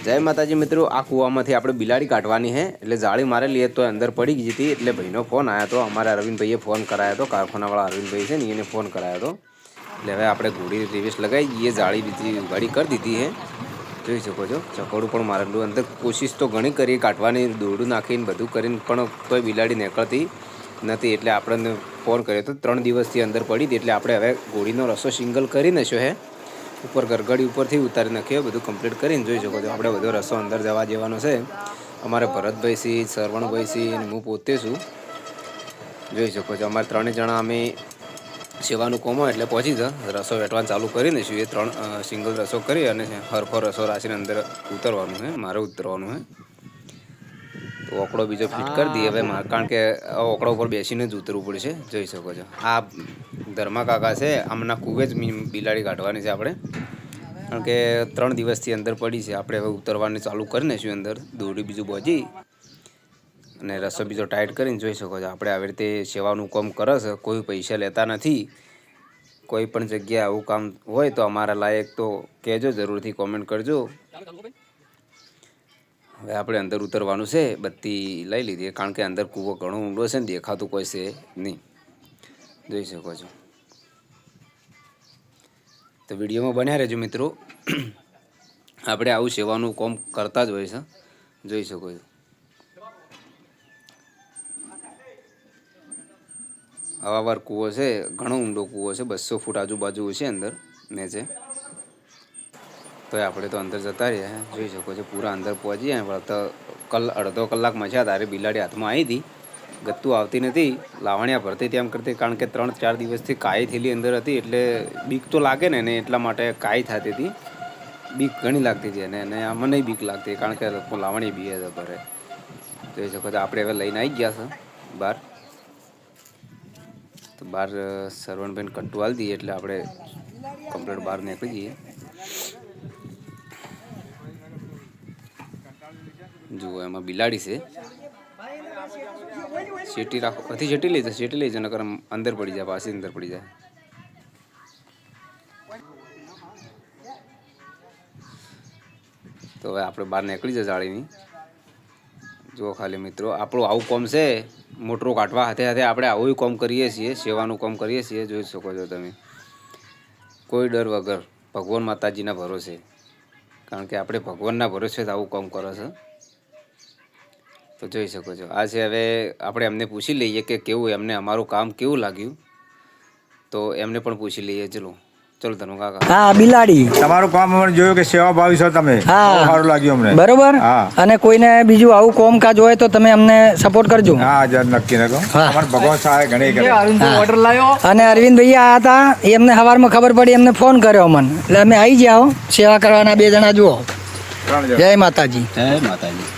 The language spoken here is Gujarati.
જય માતાજી મિત્રો, આ કૂવામાંથી આપણે બિલાડી કાઢવાની છે એટલે જાળી મારેલી તો અંદર પડી ગઈ હતી એટલે ભાઈનો ફોન આવ્યો હતો. અમારા અરવિંદભાઈએ ફોન કરાયો હતો, કારખાનાવાળા અરવિંદભાઈ છે ને એને ફોન કરાયો હતો. એટલે હવે આપણે ઘોડી રિવેસ લગાવી દઈએ, જાળી બીજી ઉગાડી કરી દીધી છે. જોઈ શકો છો, ચકોડું પણ મારેલું. અંદર કોશિશ તો ઘણી કરી કાઢવાની, દોરડું નાખીને બધું કરીને, પણ તોય બિલાડી નીકળતી નથી. એટલે આપણને ફોન કર્યો હતો. 3 દિવસથી અંદર પડી હતી એટલે આપણે હવે ઘોડીનો રસો સિંગલ કરી નાખ્યો છે. ઉપર ગરગડી ઉપરથી ઉતારી નાખ્યો, બધું કમ્પ્લીટ કરીને જોઈ શકો છો. આપણે બધો રસો અંદર જવા દેવાનો છે. અમારે ભરતભાઈ સી, સરવણભાઈ સી અને હું પોતે છું. જોઈ શકો છો, અમારે 3 જણા અમે સેવાનું કોમો એટલે પહોંચી જ રસો વેટવાનું ચાલુ કરી દઈશું. એ 3 સિંગલ રસો કરી અને હરખો રસો રાખીને અંદર ઉતરવાનું છે. મારે ઉતરવાનું છે તો ઓકળો બીજો ફિટ કરી દઈએ હવે, કારણ કે ઓકળો ઉપર બેસીને જ ઉતરવું પડશે. જોઈ શકો છો, આ ધર્મા કાકા છે, આમના કુવે જ બિલાડી કાઢવાની છે આપણે, કારણ કે 3 દિવસથી અંદર પડી છે. આપણે હવે ઉતરવાની ચાલુ કરી દઈશું. અંદર દોરડી બીજું બોજી અને રસો બીજો ટાઈટ કરીને જોઈ શકો છો. આપણે આવી રીતે સેવાનું કામ કરે છે, કોઈ પૈસા લેતા નથી. કોઈ પણ જગ્યાએ આવું કામ હોય તો અમારા લાયક તો કહેજો, જરૂરથી કોમેન્ટ કરજો. હવે આપણે અંદર ઉતરવાનું છે. બત્તી લઈ લીધી કારણ કે અંદર કૂવો ઘણો ઊંડો છે ને દેખાતું કોઈ છે નહીં. જોઈ શકો છો, તો વિડીયોમાં બન્યા રહેજો મિત્રો. આપણે આવું સેવાનું કામ કરતા જ હોય છે. જોઈ શકો છો, હવાવાર કૂવો છે, ઘણો ઊંડો કૂવો છે, 200 ફૂટ આજુબાજુ છે અંદર નીચે. તો આપણે તો અંદર જતા રહ્યા. જોઈ શકો છો, પૂરા અંદર પહોંચી તો અડધો કલાકમાં છે. તારે બિલાડી હાથમાં આવી હતી, ગત્તું આવતી નથી, લાવણિયા ભરતી તેમ કરતી, કારણ કે 3-4 દિવસથી કાઈ થયેલી અંદર હતી એટલે બીક તો લાગે ને એને, એટલા માટે કાઈ થતી હતી, બીક ઘણી લાગતી હતી. અને મને બીક લાગતી કારણ કે લાવણી બી ભરે. જોઈ શકો છો, આપણે હવે લઈને આવી ગયા છે બહાર. તો બહાર સરવણભાઈને કટ્ટુ હાલ દઈએ એટલે આપણે કમ્પ્લીટ બહાર નીકળી જઈએ. જુઓ, એમાં બિલાડી છે. શેટી રાખો, પછી શેટી લઈ જાય નકર અંદર પડી જાય, પાછી અંદર પડી જાય. તો હવે આપણે બહાર નીકળી જાય જાળીની. જુઓ ખાલી મિત્રો, આપણું આવું કામ છે. મોટરો કાઢવા હાથે હાથે આપણે આવું કામ કરીએ છીએ, સેવાનું કામ કરીએ છીએ. જોઈ શકો છો તમે, કોઈ ડર વગર ભગવાન માતાજીના ભરોસે, કારણ કે આપણે ભગવાનના ભરોસે જ આવું કામ કરે છે. તો જોઈ શકો છો, આ છે. હવે આપણે એમને પૂછી લઈએ કે કેવું એમને અમારું કામ કેવું લાગ્યું, તો એમને પણ પૂછી લઈએ. ચલો ધનુ કાકા. હા, બિલાડી તમારું કામ અમને જોયું કે સેવા ભાવી છો તમે, સારું લાગ્યું અમને. બરોબર. અને કોઈને બીજું આવું કામકાજ હોય તો તમે અમને સપોર્ટ કરજો. હા, નક્કી નકો. અમાર ભગવાન સહાય ઘણી કરે. અને અરવિંદ ભાઈ આયા હતા, એમને સવારમાં ખબર પડી, એમને ફોન કર્યો મને, એટલે અમે આવી જાઓ સેવા કરવાના 2 જણા. જુઓ, જય માતાજી. જય માતાજી.